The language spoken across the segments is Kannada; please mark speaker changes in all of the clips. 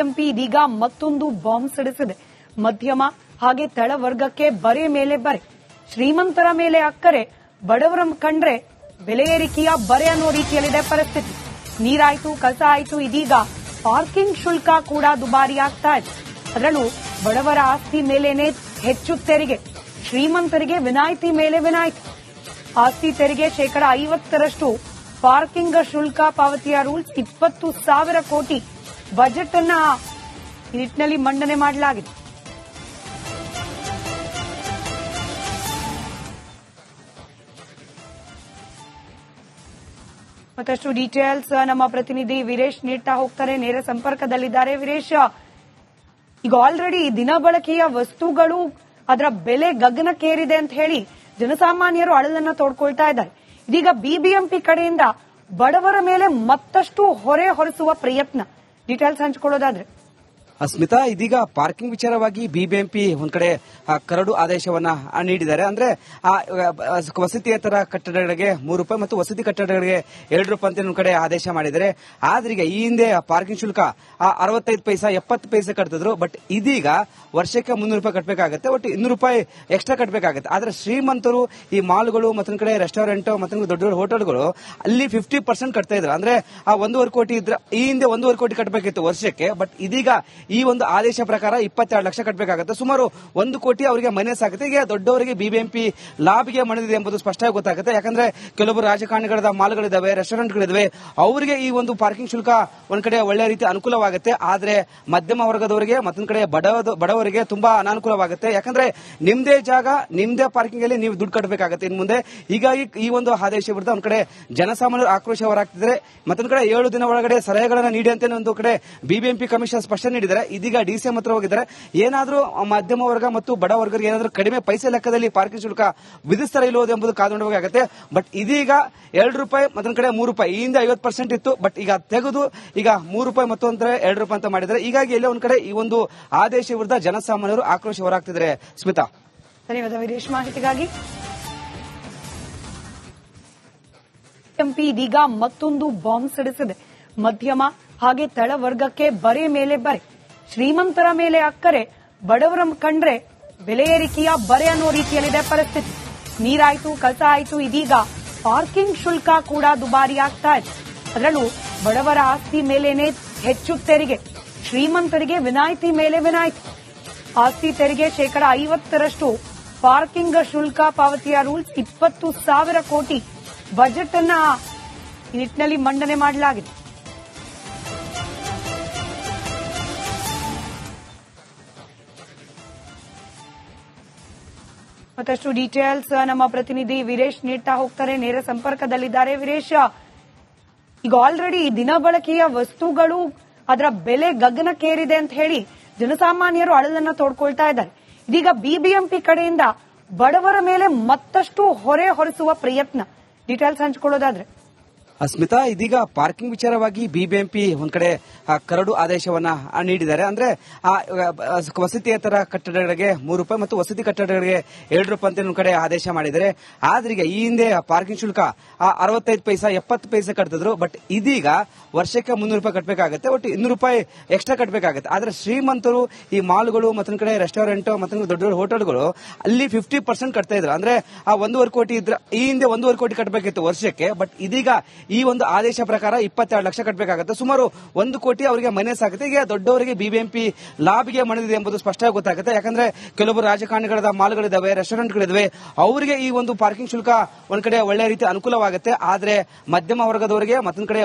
Speaker 1: ಎಂಪಿ ಇದೀಗ ಮತ್ತೊಂದು ಬಾಂಬ್ ಸಿಡಿಸಿದೆ. ಮಧ್ಯಮ ಹಾಗೆ ತಳವರ್ಗಕ್ಕೆ ಬರೆ ಮೇಲೆ ಬರೆ, ಶ್ರೀಮಂತರ ಮೇಲೆ ಅಕ್ಕರೆ, ಬಡವರ ಕಂಡ್ರೆ ಬೆಲೆ ಏರಿಕೆಯ ಬರೆ ಅನ್ನೋ ರೀತಿಯಲ್ಲಿದೆ ಪರಿಸ್ಥಿತಿ. ನೀರಾಯ್ತು, ಕಸ ಆಯ್ತು, ಇದೀಗ ಪಾರ್ಕಿಂಗ್ ಶುಲ್ಕ ಕೂಡ ದುಬಾರಿ ಆಗ್ತಾ ಇದೆ. ಅದರಲ್ಲೂ ಬಡವರ ಆಸ್ತಿ ಮೇಲೇನೆ ಹೆಚ್ಚು ತೆರಿಗೆ, ಶ್ರೀಮಂತರಿಗೆ ವಿನಾಯಿತಿ ಮೇಲೆ ವಿನಾಯಿತಿ. ಆಸ್ತಿ ತೆರಿಗೆ ಶೇಕಡ 50ರಷ್ಟು ಪಾರ್ಕಿಂಗ್ ಶುಲ್ಕ ಪಾವತಿಯ ರೂಲ್ಸ್ 20,000 ಕೋಟಿ ಬಜೆಟ್ ಅನ್ನ ಈ ನಿಟ್ಟಿನಲ್ಲಿ ಮಂಡನೆ ಮಾಡಲಾಗಿದೆ. ಮತ್ತಷ್ಟು ಡೀಟೇಲ್ಸ್ ನಮ್ಮ ಪ್ರತಿನಿಧಿ ವೀರೇಶ್ ನೀಡ್ತಾ ಹೋಗ್ತಾರೆ, ನೇರ ಸಂಪರ್ಕದಲ್ಲಿದ್ದಾರೆ. ವೀರೇಶ್, ಈಗ ಆಲ್ರೆಡಿ ದಿನಬಳಕೆಯ ವಸ್ತುಗಳು ಅದರ ಬೆಲೆ ಗಗನಕ್ಕೇರಿದೆ ಅಂತ ಹೇಳಿ ಜನಸಾಮಾನ್ಯರು ಅಳಲನ್ನ ತೋಡ್ಕೊಳ್ತಾ ಇದ್ದಾರೆ. ಇದೀಗ ಬಿಬಿಎಂಪಿ ಕಡೆಯಿಂದ ಬಡವರ ಮೇಲೆ ಮತ್ತಷ್ಟು ಹೊರೆ ಹೊರಿಸುವ ಪ್ರಯತ್ನ, ಡೀಟೇಲ್ಸ್ ಹಂಚಿಕೊಳ್ಳೋದಾದ್ರೆ.
Speaker 2: ಸ್ಮಿತಾ, ಇದೀಗ ಪಾರ್ಕಿಂಗ್ ವಿಚಾರವಾಗಿ ಬಿಬಿಎಂಪಿ ಒಂದ್ ಕಡೆ ಕರಡು ಆದೇಶವನ್ನ ನೀಡಿದ್ದಾರೆ. ಅಂದ್ರೆ ವಸತಿಯೇತರ ಕಟ್ಟಡಗಳಿಗೆ ₹3 ಮತ್ತು ವಸತಿ ಕಟ್ಟಡಗಳಿಗೆ ₹2 ಅಂತ ಒಂದ್ ಕಡೆ ಆದೇಶ ಮಾಡಿದ್ದಾರೆ. ಆದ್ರೀಗ ಈ ಹಿಂದೆ ಪಾರ್ಕಿಂಗ್ ಶುಲ್ಕ 65 ಪೈಸಾ 70 ಪೈಸೆ ಕಟ್ತಿದ್ರು. ಬಟ್ ಇದೀಗ ವರ್ಷಕ್ಕೆ ₹300 ಕಟ್ಟಬೇಕಾಗುತ್ತೆ, ಒಟ್ಟು ₹200 ಎಕ್ಸ್ಟ್ರಾ ಕಟ್ಟಬೇಕಾಗುತ್ತೆ. ಆದ್ರೆ ಶ್ರೀಮಂತರು ಈ ಮಾಲ್ಗಳು ಮತ್ತೊಂದ್ ಕಡೆ ರೆಸ್ಟೋರೆಂಟ್ ಮತ್ತೊಂದು ದೊಡ್ಡ ದೊಡ್ಡ ಹೋಟೆಲ್ಗಳು ಅಲ್ಲಿ 50% ಕಟ್ತಾ ಇದ್ರು. ಅಂದ್ರೆ ಆ 1.5 ಕೋಟಿ ಇದ್ರೆ ಈ ಹಿಂದೆ 1.5 ಕೋಟಿ ಕಟ್ಟಬೇಕಿತ್ತು ವರ್ಷಕ್ಕೆ. ಬಟ್ ಇದೀಗ ಈ ಒಂದು ಆದೇಶ ಪ್ರಕಾರ 22 ಲಕ್ಷ ಕಟ್ಟಬೇಕಾಗುತ್ತೆ. ಸುಮಾರು 1 ಕೋಟಿ ಅವರಿಗೆ ಮೈನಸ್ ಆಗುತ್ತೆ. ಈಗ ದೊಡ್ಡವರಿಗೆ ಬಿಬಿಎಂಪಿ ಲಾಭಿಗೆ ಮಣಿದಿದೆ ಎಂಬುದು ಸ್ಪಷ್ಟವಾಗಿ ಗೊತ್ತಾಗುತ್ತೆ. ಯಾಕಂದ್ರೆ ಕೆಲವೊಬ್ಬರು ರಾಜಕಾರಣಿಗಳ ಮಾಲ್ಗಳಿದಾವೆ, ರೆಸ್ಟೋರೆಂಟ್ಗಳಿದಾವೆ, ಅವರಿಗೆ ಈ ಒಂದು ಪಾರ್ಕಿಂಗ್ ಶುಲ್ಕ ಒಂದ್ ಕಡೆ ಒಳ್ಳೆ ರೀತಿ ಅನುಕೂಲವಾಗುತ್ತೆ. ಆದ್ರೆ ಮಧ್ಯಮ ವರ್ಗದವರಿಗೆ ಮತ್ತೊಂದ್ ಕಡೆ ಬಡವರಿಗೆ ತುಂಬಾ ಅನಾನುಕೂಲವಾಗುತ್ತೆ. ಯಾಕಂದ್ರೆ ನಿಮ್ದೇ ಜಾಗ ನಿಮ್ದೇ ಪಾರ್ಕಿಂಗ್ ಅಲ್ಲಿ ನೀವು ದುಡ್ಡು ಕಟ್ಟಬೇಕಾಗುತ್ತೆ ಇನ್ನು ಮುಂದೆ. ಹೀಗಾಗಿ ಈ ಒಂದು ಆದೇಶ ವಿರುದ್ಧ ಒಂದ್ ಕಡೆ ಜನಸಾಮಾನ್ಯರು ಆಕ್ರೋಶ ಹೊರಹಾಕ್ತಿದ್ದಾರೆ. ಮತ್ತೊಂದ್ ಕಡೆ 7 ದಿನ ಒಳಗಡೆ ಸಲಹೆಗಳನ್ನ ನೀಡಿ ಅಂತ ಒಂದು ಕಡೆ ಬಿಬಿಎಂಪಿ ಕಮಿಷನ್ ಸ್ಪಷ್ಟನೆ ನೀಡಿದ್ದಾರೆ. ಇದೀಗ ಡಿಸಿಎಂ ಹತ್ರ ಹೋಗಿದ್ದಾರೆ. ಏನಾದ್ರೂ ಮಧ್ಯಮ ವರ್ಗ ಮತ್ತು ಬಡ ವರ್ಗರಿಗೆ ಏನಾದ್ರೂ ಕಡಿಮೆ ಪೈಸೆ ಲೆಕ್ಕದಲ್ಲಿ ಪಾರ್ಕಿಂಗ್ ಶುಲ್ಕ ವಿಧಿಸ್ತಾರೆ ಇಲ್ಲೋದು ಎಂಬುದು ಕಾದುಕೊಂಡಾಗುತ್ತೆ. ಬಟ್ ಇದೀಗ ₹2 ಮತ್ತೊಂದ್ ಕಡೆ ₹3, ಈ ಹಿಂದೆ 50% ಇತ್ತು. ಬಟ್ ಈಗ ತೆಗೆದು ಈಗ ₹3 ಮತ್ತೊಂದ್ರೆ ₹2 ಅಂತ ಮಾಡಿದ್ದಾರೆ. ಹೀಗಾಗಿ ಎಲ್ಲೇ ಒಂದ್ ಕಡೆ ಈ ಒಂದು ಆದೇಶ ವಿರುದ್ಧ ಜನಸಾಮಾನ್ಯರು ಆಕ್ರೋಶ ಹೊರಹಾಕ್ತಿದ್ದಾರೆ. ಸ್ಮಿತಾ,
Speaker 1: ಧನ್ಯವಾದ ವೀರೇಶ್ ಮಾಹಿತಿಗಾಗಿ. ಎಂಪಿ ಇದೀಗ ಮತ್ತೊಂದು ಬಾಂಬ್ ಸಿಡಿಸಿದೆ. ಮಧ್ಯಮ ಹಾಗೆ ತಳವರ್ಗಕ್ಕೆ ಬರೆ ಮೇಲೆ ಬರೆ, ಶ್ರೀಮಂತರ ಮೇಲೆ ಅಕ್ಕರೆ, ಬಡವರ ಕಂಡ್ರೆ ಬೆಲೆ ಏರಿಕೆಯ ಬರೆ ಅನ್ನೋ ರೀತಿಯಲ್ಲಿದೆ ಪರಿಸ್ಥಿತಿ. ನೀರಾಯ್ತು, ಕಸ ಆಯ್ತು, ಇದೀಗ ಪಾರ್ಕಿಂಗ್ ಶುಲ್ಕ ಕೂಡ ದುಬಾರಿ ಆಗ್ತಾ ಇದೆ. ಅದರಲ್ಲೂ ಬಡವರ ಆಸ್ತಿ ಮೇಲೇನೆ ಹೆಚ್ಚು ತೆರಿಗೆ, ಶ್ರೀಮಂತರಿಗೆ ವಿನಾಯಿತಿ ಮೇಲೆ ವಿನಾಯಿತಿ. ಆಸ್ತಿ ತೆರಿಗೆ ಶೇಕಡ 50ರಷ್ಟು ಪಾರ್ಕಿಂಗ್ ಶುಲ್ಕ ಪಾವತಿಯ ರೂಲ್ಸ್ 20,000 ಕೋಟಿ ಬಜೆಟ್ ಅನ್ನ ಈ ನಿಟ್ಟಿನಲ್ಲಿ ಮಂಡನೆ ಮಾಡಲಾಗಿದೆ. ಮತ್ತಷ್ಟು ಡೀಟೇಲ್ಸ್ ನಮ್ಮ ಪ್ರತಿನಿಧಿ ವೀರೇಶ್ ನೀಡ್ತಾ ಹೋಗ್ತಾರೆ, ನೇರ ಸಂಪರ್ಕದಲ್ಲಿದ್ದಾರೆ. ವೀರೇಶ್, ಈಗ ಆಲ್ರೆಡಿ ದಿನಬಳಕೆಯ ವಸ್ತುಗಳು ಅದರ ಬೆಲೆ ಗಗನಕ್ಕೇರಿದೆ ಅಂತ ಹೇಳಿ ಜನಸಾಮಾನ್ಯರು ಅಳಲನ್ನ ತೋಡ್ಕೊಳ್ತಾ ಇದ್ದಾರೆ. ಇದೀಗ ಬಿಬಿಎಂಪಿ ಕಡೆಯಿಂದ ಬಡವರ ಮೇಲೆ ಮತ್ತಷ್ಟು ಹೊರೆ ಹೊರಿಸುವ ಪ್ರಯತ್ನ, ಡೀಟೇಲ್ಸ್ ಹಂಚಿಕೊಳ್ಳೋದಾದ್ರೆ.
Speaker 2: ಸ್ಮಿತಾ, ಇದೀಗ ಪಾರ್ಕಿಂಗ್ ವಿಚಾರವಾಗಿ ಬಿಬಿಎಂಪಿ ಒಂದ್ ಕಡೆ ಕರಡು ಆದೇಶವನ್ನ ನೀಡಿದ್ದಾರೆ. ಅಂದ್ರೆ ವಸತಿಯೇತರ ಕಟ್ಟಡಗಳಿಗೆ ₹3 ಮತ್ತು ವಸತಿ ಕಟ್ಟಡಗಳಿಗೆ ₹2 ಅಂತ ಒಂದ್ ಕಡೆ ಆದೇಶ ಮಾಡಿದ್ದಾರೆ. ಆದ್ರೀಗ ಈ ಹಿಂದೆ ಪಾರ್ಕಿಂಗ್ ಶುಲ್ಕ 65 ಪೈಸಾ 70 ಪೈಸೆ ಕಟ್ತಿದ್ರು. ಬಟ್ ಇದೀಗ ವರ್ಷಕ್ಕೆ ₹300 ಕಟ್ಟಬೇಕಾಗುತ್ತೆ, ಒಟ್ಟು ₹200 ಎಕ್ಸ್ಟ್ರಾ ಕಟ್ಟಬೇಕಾಗುತ್ತೆ. ಆದ್ರೆ ಶ್ರೀಮಂತರು ಈ ಮಾಲ್ಗಳು ಮತ್ತೊಂದ್ ಕಡೆ ರೆಸ್ಟೋರೆಂಟ್ ಮತ್ತೊಂದು ದೊಡ್ಡ ದೊಡ್ಡ ಹೋಟೆಲ್ಗಳು ಅಲ್ಲಿ 50% ಕಟ್ತಾ ಇದ್ರು. ಅಂದ್ರೆ ಆ 1.5 ಕೋಟಿ ಇದ್ರೆ ಈ ಹಿಂದೆ 1.5 ಕೋಟಿ ಕಟ್ಟಬೇಕಿತ್ತು ವರ್ಷಕ್ಕೆ. ಬಟ್ ಇದೀಗ ಈ ಒಂದು ಆದೇಶ ಪ್ರಕಾರ 22 ಲಕ್ಷ ಕಟ್ಟಬೇಕಾಗುತ್ತೆ. ಸುಮಾರು 1 ಕೋಟಿ ಅವರಿಗೆ ಮೈನಸ್ ಆಗುತ್ತೆ. ಈಗ ದೊಡ್ಡವರಿಗೆ ಬಿಬಿಎಂಪಿ ಲಾಭಿಗೆ ಮಣಿದಿದೆ ಎಂಬುದು ಸ್ಪಷ್ಟವಾಗಿ ಗೊತ್ತಾಗುತ್ತೆ. ಯಾಕಂದ್ರೆ ಕೆಲವೊಬ್ಬರು ರಾಜಕಾರಣಿಗಳ ಮಾಲ್ಗಳಿದಾವೆ, ರೆಸ್ಟೋರೆಂಟ್ಗಳಿದಾವೆ, ಅವರಿಗೆ ಈ ಒಂದು ಪಾರ್ಕಿಂಗ್ ಶುಲ್ಕ ಒಂದ್ ಕಡೆ ಒಳ್ಳೆ ರೀತಿ ಅನುಕೂಲವಾಗುತ್ತೆ. ಆದ್ರೆ ಮಧ್ಯಮ ವರ್ಗದವರಿಗೆ ಮತ್ತೊಂದ್ ಕಡೆ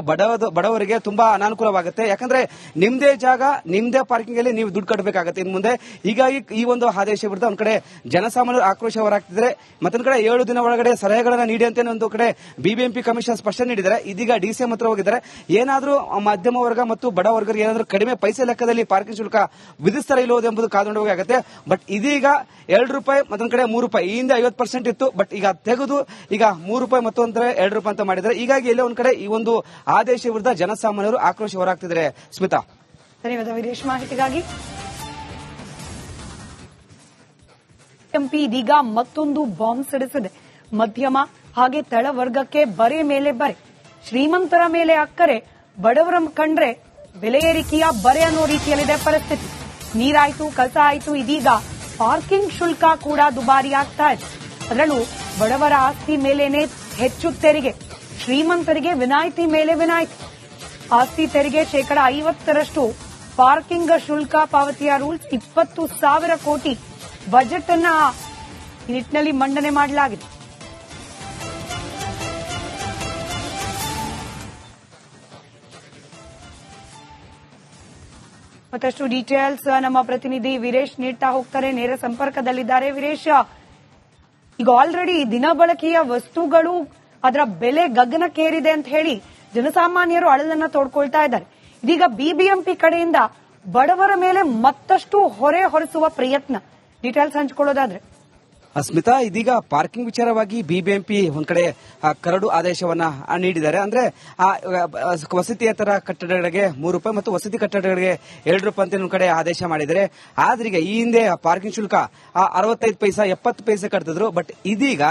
Speaker 2: ಬಡವರಿಗೆ ತುಂಬಾ ಅನಾನುಕೂಲವಾಗುತ್ತೆ. ಯಾಕಂದ್ರೆ ನಿಮ್ದೇ ಜಾಗ ನಿಮ್ದೇ ಪಾರ್ಕಿಂಗ್ ಅಲ್ಲಿ ನೀವು ದುಡ್ಡು ಕಟ್ಟಬೇಕಾಗುತ್ತೆ ಇನ್ನು ಮುಂದೆ. ಹೀಗಾಗಿ ಈ ಒಂದು ಆದೇಶ ವಿರುದ್ಧ ಒಂದ್ ಕಡೆ ಜನಸಾಮಾನ್ಯರು ಆಕ್ರೋಶ ಹೊರಹಾಕ್ತಿದ್ದಾರೆ. ಮತ್ತೊಂದ್ ಕಡೆ 7 ದಿನ ಒಳಗಡೆ ಸಲಹೆಗಳನ್ನ ನೀಡಿ ಅಂತ ಒಂದು ಕಡೆ ಬಿಬಿಎಂಪಿ ಕಮಿಷನ್ ಸ್ಪಷ್ಟನೆ ನೀಡಿದ್ದಾರೆ. ಇದೀಗ ಡಿಸಿಎಂ ಹತ್ರ ಹೋಗಿದ್ದಾರೆ. ಏನಾದ್ರೂ ಮಧ್ಯಮ ವರ್ಗ ಮತ್ತು ಬಡ ವರ್ಗರಿಗೆ ಏನಾದ್ರೂ ಕಡಿಮೆ ಪೈಸೆ ಲೆಕ್ಕದಲ್ಲಿ ಪಾರ್ಕಿಂಗ್ ಶುಲ್ಕ ವಿಧಿಸ್ತಾರೆ ಇಲ್ಲೋದು ಎಂಬುದು ಕಾದುಕೊಂಡಾಗುತ್ತೆ. ಬಟ್ ಇದೀಗ ₹2 ಮತ್ತೊಂದ್ ಕಡೆ ₹3, ಈ ಹಿಂದೆ 50% ಇತ್ತು. ಬಟ್ ಈಗ ತೆಗೆದು ಈಗ ₹3 ಮತ್ತೊಂದ್ರೆ ₹2 ಅಂತ ಮಾಡಿದ್ದಾರೆ. ಹೀಗಾಗಿ ಎಲ್ಲೇ ಒಂದ್ ಕಡೆ ಈ ಒಂದು ಆದೇಶ ವಿರುದ್ಧ ಜನಸಾಮಾನ್ಯರು ಆಕ್ರೋಶ ಹೊರಹಾಕ್ತಿದ್ದಾರೆ. ಸ್ಮಿತಾ,
Speaker 1: ಧನ್ಯವಾದ ವೀರೇಶ್ ಮಾಹಿತಿಗಾಗಿ. ಎಂಪಿ ಇದೀಗ ಮತ್ತೊಂದು ಬಾಂಬ್ ಸಿಡಿಸಿದೆ. ಮಧ್ಯಮ ಹಾಗೆ ತಳವರ್ಗಕ್ಕೆ ಬರೆ ಮೇಲೆ ಬರೆ, ಶ್ರೀಮಂತರ ಮೇಲೆ ಅಕ್ಕರೆ, ಬಡವರ ಕಂಡ್ರೆ ಬೆಲೆ ಏರಿಕೆಯ ಬರೆ ಅನ್ನೋ ರೀತಿಯಲ್ಲಿದೆ ಪರಿಸ್ಥಿತಿ. ನೀರಾಯ್ತು, ಕಸ ಆಯ್ತು, ಇದೀಗ ಪಾರ್ಕಿಂಗ್ ಶುಲ್ಕ ಕೂಡ ದುಬಾರಿ ಆಗ್ತಾ ಇದೆ. ಅದರಲ್ಲೂ ಬಡವರ ಆಸ್ತಿ ಮೇಲೇನೆ ಹೆಚ್ಚು ತೆರಿಗೆ, ಶ್ರೀಮಂತರಿಗೆ ವಿನಾಯಿತಿ ಮೇಲೆ ವಿನಾಯಿತಿ. ಆಸ್ತಿ ತೆರಿಗೆ 50% ಪಾರ್ಕಿಂಗ್ ಶುಲ್ಕ ಪಾವತಿಯ ರೂಲ್ಸ್ 20,000 ಕೋಟಿ ಬಜೆಟ್ ಅನ್ನ ಈ ನಿಟ್ಟಿನಲ್ಲಿ ಮಂಡನೆ ಮಾಡಲಾಗಿದೆ. ಮತ್ತಷ್ಟು ಡೀಟೇಲ್ಸ್ ನಮ್ಮ ಪ್ರತಿನಿಧಿ ವೀರೇಶ್ ನೀಡ್ತಾ ಹೋಗ್ತಾರೆ, ನೇರ ಸಂಪರ್ಕದಲ್ಲಿದ್ದಾರೆ. ವೀರೇಶ್, ಈಗ ಆಲ್ರೆಡಿ ದಿನಬಳಕೆಯ ವಸ್ತುಗಳು ಅದರ ಬೆಲೆ ಗಗನಕ್ಕೇರಿದೆ ಅಂತ ಹೇಳಿ ಜನಸಾಮಾನ್ಯರು ಅಳಲನ್ನ ತೋಡ್ಕೊಳ್ತಾ ಇದ್ದಾರೆ. ಇದೀಗ ಬಿಬಿಎಂಪಿ ಕಡೆಯಿಂದ ಬಡವರ ಮೇಲೆ ಮತ್ತಷ್ಟು ಹೊರೆ ಹೊರಿಸುವ ಪ್ರಯತ್ನ, ಡೀಟೇಲ್ಸ್ ಹಂಚಿಕೊಳ್ಳೋದಾದ್ರೆ?
Speaker 2: ಸ್ಮಿತಾ, ಇದೀಗ ಪಾರ್ಕಿಂಗ್ ವಿಚಾರವಾಗಿ ಬಿಬಿಎಂಪಿ ಒಂದ್ ಕಡೆ ಕರಡು ಆದೇಶವನ್ನ ನೀಡಿದ್ದಾರೆ. ಅಂದ್ರೆ ವಸತಿಯೇತರ ಕಟ್ಟಡಗಳಿಗೆ ₹3 ಮತ್ತು ವಸತಿ ಕಟ್ಟಡಗಳಿಗೆ ₹2 ಅಂತ ಒಂದ್ ಕಡೆ ಆದೇಶ ಮಾಡಿದ್ದಾರೆ. ಆದ್ರೀಗ ಈ ಹಿಂದೆ ಪಾರ್ಕಿಂಗ್ ಶುಲ್ಕ 65 ಪೈಸಾ 70 ಪೈಸೆ ಕಟ್ತಿದ್ರು. ಬಟ್ ಇದೀಗ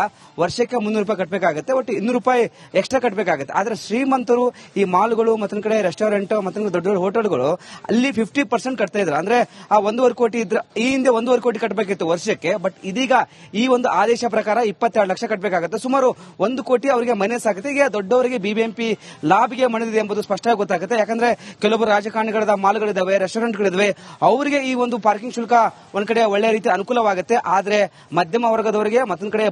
Speaker 2: ವರ್ಷಕ್ಕೆ ₹300 ಕಟ್ಟಬೇಕಾಗುತ್ತೆ, ಒಟ್ಟು ₹200 ಎಕ್ಸ್ಟ್ರಾ ಕಟ್ಟಬೇಕಾಗುತ್ತೆ. ಆದ್ರೆ ಶ್ರೀಮಂತರು ಈ ಮಾಲ್ಗಳು ಮತ್ತೊಂದ್ ಕಡೆ ರೆಸ್ಟೋರೆಂಟ್ ಮತ್ತೊಂದು ದೊಡ್ಡ ದೊಡ್ಡ ಹೋಟೆಲ್ಗಳು ಅಲ್ಲಿ 50% ಕಟ್ತಾ ಇದ್ರು. ಅಂದ್ರೆ 1.5 ಕೋಟಿ ಇದ್ರೆ ಈ ಹಿಂದೆ 1.5 ಕೋಟಿ ಕಟ್ಟಬೇಕಿತ್ತು ವರ್ಷಕ್ಕೆ. ಬಟ್ ಇದೀಗ ಈ ಒಂದು ಆದೇಶ ಪ್ರಕಾರ 22 ಲಕ್ಷ ಕಟ್ಟಬೇಕಾಗುತ್ತೆ. ಸುಮಾರು 1 ಕೋಟಿ ಅವರಿಗೆ ಮೈನಸ್ ಆಗುತ್ತೆ. ಈಗ ದೊಡ್ಡವರಿಗೆ ಬಿಬಿಎಂಪಿ ಲಾಭಿಗೆ ಮಣಿದಿದೆ ಎಂಬುದು ಸ್ಪಷ್ಟವಾಗಿ ಗೊತ್ತಾಗುತ್ತೆ. ಯಾಕಂದ್ರೆ ಕೆಲವೊಬ್ಬರು ರಾಜಕಾರಣಿಗಳ ಮಾಲ್ಗಳಿದಾವೆ, ರೆಸ್ಟೋರೆಂಟ್ಗಳಿದಾವೆ, ಅವರಿಗೆ ಈ ಒಂದು ಪಾರ್ಕಿಂಗ್ ಶುಲ್ಕ ಒಂದ್ ಕಡೆ ಒಳ್ಳೆ ರೀತಿ ಅನುಕೂಲವಾಗುತ್ತೆ. ಆದ್ರೆ ಮಧ್ಯಮ ವರ್ಗದವರಿಗೆ ಮತ್ತೊಂದ್ ಕಡೆ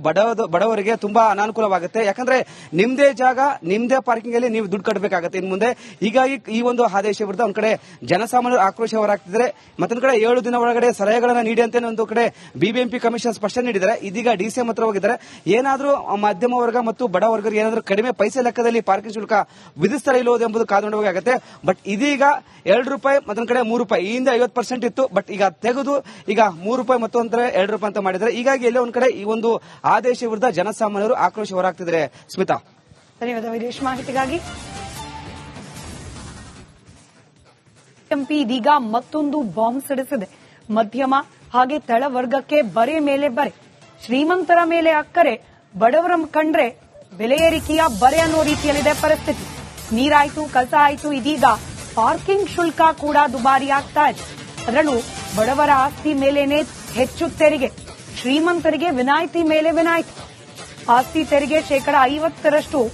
Speaker 2: ಬಡವರಿಗೆ ತುಂಬಾ ಅನಾನುಕೂಲವಾಗುತ್ತೆ. ಯಾಕಂದ್ರೆ ನಿಮ್ದೇ ಜಾಗ ನಿಮ್ದೇ ಪಾರ್ಕಿಂಗ್ ಅಲ್ಲಿ ನೀವು ದುಡ್ಡು ಕಟ್ಟಬೇಕಾಗುತ್ತೆ ಇನ್ನು ಮುಂದೆ. ಹೀಗಾಗಿ ಈ ಒಂದು ಆದೇಶ ವಿರುದ್ಧ ಒಂದ್ ಕಡೆ ಜನಸಾಮಾನ್ಯರು ಆಕ್ರೋಶ ಹೊರಹಾಕ್ತಿದ್ದಾರೆ. ಮತ್ತೊಂದ್ ಕಡೆ 7 ದಿನ ಒಳಗಡೆ ಸಲಹೆಗಳನ್ನ ನೀಡಿ ಅಂತ ಒಂದು ಕಡೆ ಬಿಬಿಎಂಪಿ ಕಮಿಷನ್ ಸ್ಪಷ್ಟನೆ ನೀಡಿದ್ದಾರೆ. ಇದೀಗ ಡಿಸಿಎಂ ಹತ್ರ ಹೋಗಿದ್ದಾರೆ. ಏನಾದ್ರೂ ಮಧ್ಯಮ ವರ್ಗ ಮತ್ತು ಬಡ ವರ್ಗರಿಗೆ ಏನಾದ್ರೂ ಕಡಿಮೆ ಪೈಸೆ ಲೆಕ್ಕದಲ್ಲಿ ಪಾರ್ಕಿಂಗ್ ಶುಲ್ಕ ವಿಧಿಸ್ತಾರೆ ಇಲ್ಲೋದು ಎಂಬುದು ಕಾದುಕೊಂಡಾಗುತ್ತೆ. ಬಟ್ ಇದೀಗ ₹2 ಮತ್ತೊಂದ್ ಕಡೆ ₹3. ಈ ಹಿಂದೆ 50% ಇತ್ತು. ಬಟ್ ಈಗ ತೆಗೆದು ಈಗ ₹3 ಮತ್ತೊಂದ್ ಕಡೆ ₹2 ಅಂತ ಮಾಡಿದ್ದಾರೆ. ಹೀಗಾಗಿ ಎಲ್ಲೇ ಒಂದ್ ಕಡೆ ಈ ಒಂದು ಆದೇಶ ವಿರುದ್ಧ ಜನಸಾಮಾನ್ಯರು ಆಕ್ರೋಶ ಹೊರಹಾಕ್ತಿದ್ದಾರೆ. ಸ್ಮಿತಾ,
Speaker 1: ಧನ್ಯವಾದ ವಿದೇಶ್ ಮಾಹಿತಿಗಾಗಿ. ಬಿಬಿಎಂಪಿ ಇದೀಗ ಮತ್ತೊಂದು ಬಾಂಬ್ ಸಿಡಿಸಿದೆ. ಮಧ್ಯಮ ಹಾಗೆ ತಳವರ್ಗಕ್ಕೆ ಬರೆ ಮೇಲೆ ಬರೆ, ಶ್ರೀಮಂತರ ಮೇಲೆ ಅಕ್ಕರೆ, ಬಡವರ ಕಂಡ್ರೆ ಬೆಲೆ ಏರಿಕೆಯ ಬರೆ ಅನ್ನೋ ರೀತಿಯಲ್ಲಿದೆ ಪರಿಸ್ಥಿತಿ. ನೀರಾಯ್ತು, ಕಸ ಆಯ್ತು, ಇದೀಗ ಪಾರ್ಕಿಂಗ್ ಶುಲ್ಕ ಕೂಡ ದುಬಾರಿ ಆಗ್ತಾ ಇದೆ. ಅದರಲ್ಲೂ ಬಡವರ ಆಸ್ತಿ ಮೇಲೇನೆ ಹೆಚ್ಚು ತೆರಿಗೆ, ಶ್ರೀಮಂತರಿಗೆ ವಿನಾಯಿತಿ ಮೇಲೆ ವಿನಾಯಿತಿ. ಆಸ್ತಿ ತೆರಿಗೆ 50%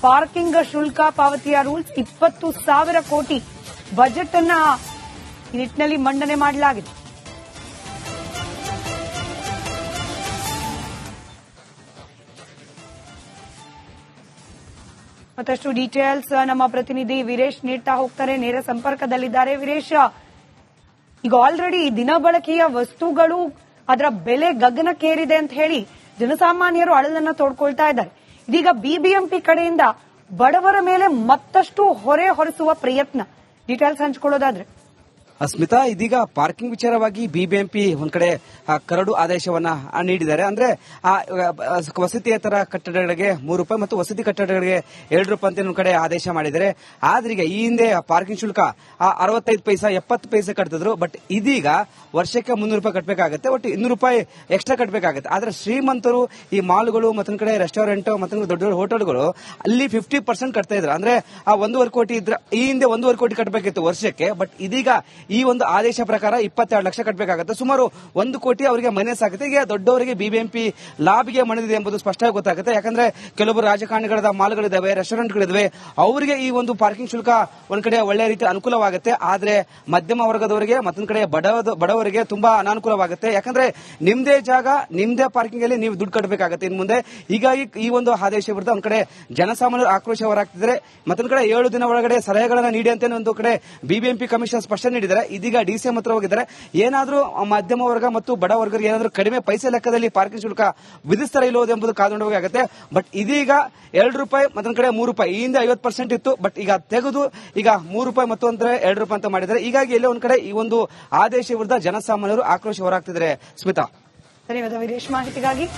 Speaker 1: ಪಾರ್ಕಿಂಗ್ ಶುಲ್ಕ ಪಾವತಿಯ ರೂಲ್ಸ್ 20,000 ಕೋಟಿ ಬಜೆಟ್ ಅನ್ನ ಈ ನಿಟ್ಟಿನಲ್ಲಿ ಮಂಡನೆ ಮಾಡಲಾಗಿದೆ. ಮತ್ತಷ್ಟು ಡೀಟೇಲ್ಸ್ ನಮ್ಮ ಪ್ರತಿನಿಧಿ ವೀರೇಶ್ ನೀಡ್ತಾ ಹೋಗ್ತಾರೆ, ನೇರ ಸಂಪರ್ಕದಲ್ಲಿದ್ದಾರೆ. ವೀರೇಶ್, ಈಗ ಆಲ್ರೆಡಿ ದಿನಬಳಕೆಯ ವಸ್ತುಗಳು ಅದರ ಬೆಲೆ ಗಗನಕ್ಕೇರಿದೆ ಅಂತ ಹೇಳಿ ಜನಸಾಮಾನ್ಯರು ಅಳಲನ್ನ ತೋಡ್ಕೊಳ್ತಾ ಇದ್ದಾರೆ. ಇದೀಗ ಬಿಬಿಎಂಪಿ ಕಡೆಯಿಂದ ಬಡವರ ಮೇಲೆ ಮತ್ತಷ್ಟು ಹೊರೆ ಹೊರಿಸುವ ಪ್ರಯತ್ನ, ಡೀಟೇಲ್ಸ್ ಹಂಚಿಕೊಳ್ಳೋದಾದ್ರೆ?
Speaker 2: ಸ್ಮಿತಾ, ಇದೀಗ ಪಾರ್ಕಿಂಗ್ ವಿಚಾರವಾಗಿ ಬಿಬಿಎಂಪಿ ಒಂದ್ ಕಡೆ ಕರಡು ಆದೇಶವನ್ನ ನೀಡಿದ್ದಾರೆ. ಅಂದ್ರೆ ವಸತಿಯೇತರ ಕಟ್ಟಡಗಳಿಗೆ ₹3 ಮತ್ತು ವಸತಿ ಕಟ್ಟಡಗಳಿಗೆ ₹2 ಅಂತ ಒಂದ್ ಕಡೆ ಆದೇಶ ಮಾಡಿದ್ದಾರೆ. ಆದ್ರೀಗ ಈ ಹಿಂದೆ ಪಾರ್ಕಿಂಗ್ ಶುಲ್ಕ 65 ಪೈಸಾ 70 ಪೈಸೆ ಕಟ್ತಿದ್ರು. ಬಟ್ ಇದೀಗ ವರ್ಷಕ್ಕೆ ₹300 ಕಟ್ಟಬೇಕಾಗುತ್ತೆ, ಒಟ್ಟು ₹200 ಎಕ್ಸ್ಟ್ರಾ ಕಟ್ಟಬೇಕಾಗುತ್ತೆ. ಆದ್ರೆ ಶ್ರೀಮಂತರು ಈ ಮಾಲ್ಗಳು ಮತ್ತೊಂದ್ ಕಡೆ ರೆಸ್ಟೋರೆಂಟ್ ಮತ್ತೊಂದು ದೊಡ್ಡ ದೊಡ್ಡ ಹೋಟೆಲ್ಗಳು ಅಲ್ಲಿ 50% ಕಟ್ತಾ ಇದ್ರು. ಅಂದ್ರೆ 1.5 ಕೋಟಿ ಇದ್ರೆ ಈ ಹಿಂದೆ 1.5 ಕೋಟಿ ಕಟ್ಟಬೇಕಿತ್ತು ವರ್ಷಕ್ಕೆ. ಬಟ್ ಇದೀಗ ಈ ಒಂದು ಆದೇಶ ಪ್ರಕಾರ 22 ಲಕ್ಷ ಕಟ್ಟಬೇಕಾಗುತ್ತೆ. ಸುಮಾರು 1 ಕೋಟಿ ಅವರಿಗೆ ಮೈನಸ್ ಆಗುತ್ತೆ. ಈಗ ದೊಡ್ಡವರಿಗೆ ಬಿಬಿಎಂಪಿ ಲಾಭಿಗೆ ಮಣಿದಿದೆ ಎಂಬುದು ಸ್ಪಷ್ಟವಾಗಿ ಗೊತ್ತಾಗುತ್ತೆ. ಯಾಕಂದ್ರೆ ಕೆಲವೊಬ್ಬರು ರಾಜಕಾರಣಿಗಳ ಮಾಲ್ಗಳಿದಾವೆ, ರೆಸ್ಟೋರೆಂಟ್ಗಳಿದಾವೆ, ಅವರಿಗೆ ಈ ಒಂದು ಪಾರ್ಕಿಂಗ್ ಶುಲ್ಕ ಒಂದ್ ಕಡೆ ಒಳ್ಳೆ ರೀತಿ ಅನುಕೂಲವಾಗುತ್ತೆ. ಆದ್ರೆ ಮಧ್ಯಮ ವರ್ಗದವರಿಗೆ ಮತ್ತೊಂದ್ ಕಡೆ ಬಡವರಿಗೆ ತುಂಬಾ ಅನಾನುಕೂಲವಾಗುತ್ತೆ. ಯಾಕಂದ್ರೆ ನಿಮ್ದೇ ಜಾಗ ನಿಮ್ದೇ ಪಾರ್ಕಿಂಗ್ ಅಲ್ಲಿ ನೀವು ದುಡ್ಡು ಕಟ್ಟಬೇಕಾಗುತ್ತೆ ಇನ್ನು ಮುಂದೆ. ಹೀಗಾಗಿ ಈ ಒಂದು ಆದೇಶ ವಿರುದ್ಧ ಒಂದ್ ಕಡೆ ಜನಸಾಮಾನ್ಯರು ಆಕ್ರೋಶ ಹೊರಹಾಕ್ತಿದ್ದಾರೆ. ಮತ್ತೊಂದ್ ಕಡೆ 7 ದಿನ ಒಳಗಡೆ ಸಲಹೆಗಳನ್ನ ನೀಡಿ ಅಂತ ಒಂದು ಕಡೆ ಬಿಬಿಎಂಪಿ ಕಮಿಷನ್ ಸ್ಪಷ್ಟನೆ ನೀಡಿದ್ದಾರೆ. ಇದೀಗ ಡಿಸಿಎಂ ಹತ್ರ ಹೋಗಿದ್ದಾರೆ. ಏನಾದ್ರೂ ಮಧ್ಯಮ ವರ್ಗ ಮತ್ತು ಬಡ ವರ್ಗರಿಗೆ ಏನಾದ್ರೂ ಕಡಿಮೆ ಪೈಸೆ ಲೆಕ್ಕದಲ್ಲಿ ಪಾರ್ಕಿಂಗ್ ಶುಲ್ಕ ವಿಧಿಸ್ತಾರೆ ಇಲ್ಲೋದು ಎಂಬುದು ಕಾದುಕೊಂಡಾಗುತ್ತೆ. ಬಟ್ ಇದೀಗ ₹2 ಮತ್ತೊಂದ್ ಕಡೆ ₹3. ಈ ಹಿಂದೆ 50% ಇತ್ತು. ಬಟ್ ಈಗ ತೆಗೆದು ಈಗ ₹3 ಮತ್ತೊಂದ್ ಕಡೆ ₹2 ಅಂತ ಮಾಡಿದ್ದಾರೆ. ಹೀಗಾಗಿ ಎಲ್ಲೇ ಒಂದ್ ಕಡೆ ಈ ಒಂದು ಆದೇಶ ವಿರುದ್ಧ ಜನಸಾಮಾನ್ಯರು ಆಕ್ರೋಶ ಹೊರಹಾಕ್ತಿದ್ದಾರೆ. ಸ್ಮಿತಾ,
Speaker 1: ಧನ್ಯವಾದ ವಿದೇಶ್ ಮಾಹಿತಿಗಾಗಿ.